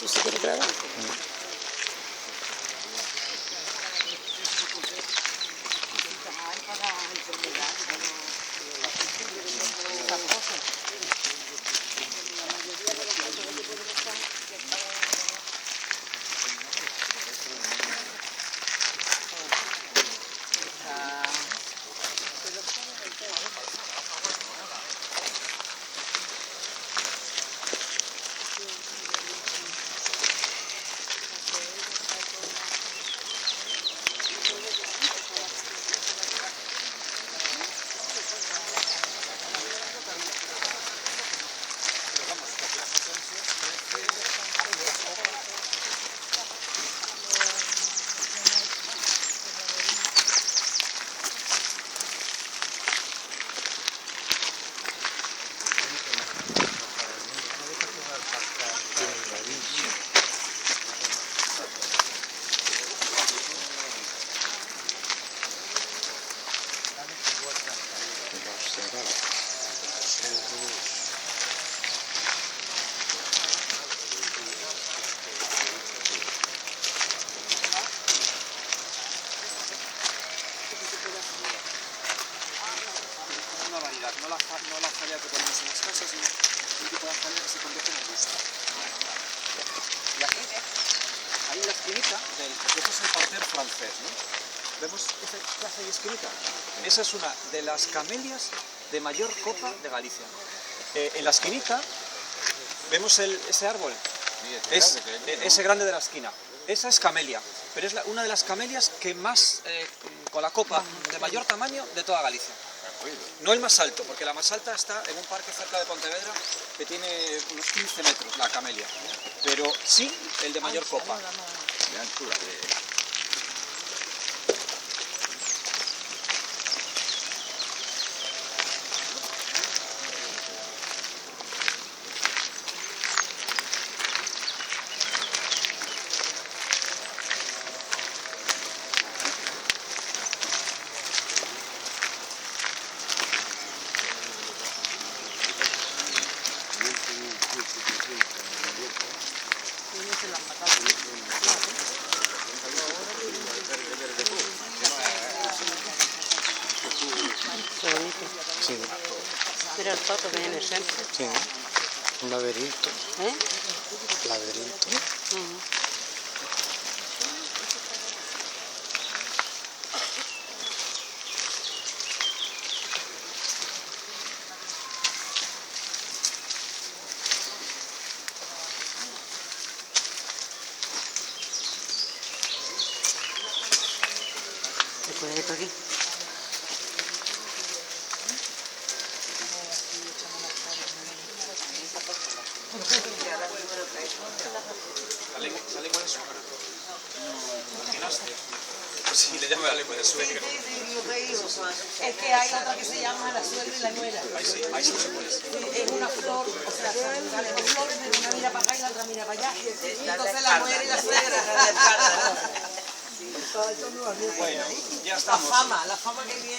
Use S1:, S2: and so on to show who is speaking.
S1: ¿Tú sí quieres grabar?
S2: No la jalea que ponemos en las casas, sino un tipo de jalea que se convierte en arbusto. Y aquí, ahí en la esquinita, porque este es el parterre francés, ¿no? ¿Vemos esa clase de esquinita? Esa es una de las camelias de mayor copa de Galicia. En la esquinita vemos ese árbol, ese grande de la esquina. Esa es camelia, pero es una de las camelias que más, con la copa de mayor tamaño de toda Galicia. No el más alto, porque la más alta está en un parque cerca de Pontevedra que tiene unos 15 metros, la camelia, pero sí el de mayor copa. De altura.
S1: Qué bonito.
S3: Sí,
S1: Mira el pato que viene siempre.
S3: sí, un laberinto.
S1: ¿Eh?
S3: Laberinto.
S1: Después de esto aquí.
S2: La lengua de suegra. Sí, le llamo la lengua de suegra.
S4: Es que hay otra que se llama la suegra y la nuera.
S2: Ahí sí se puede.
S4: Es una flor, o sea, sale dos flores, pero una mira para acá y la otra mira para allá. Y entonces la nuera y la suegra.
S2: Bueno, ya
S4: La
S2: estamos.
S4: fama que viene.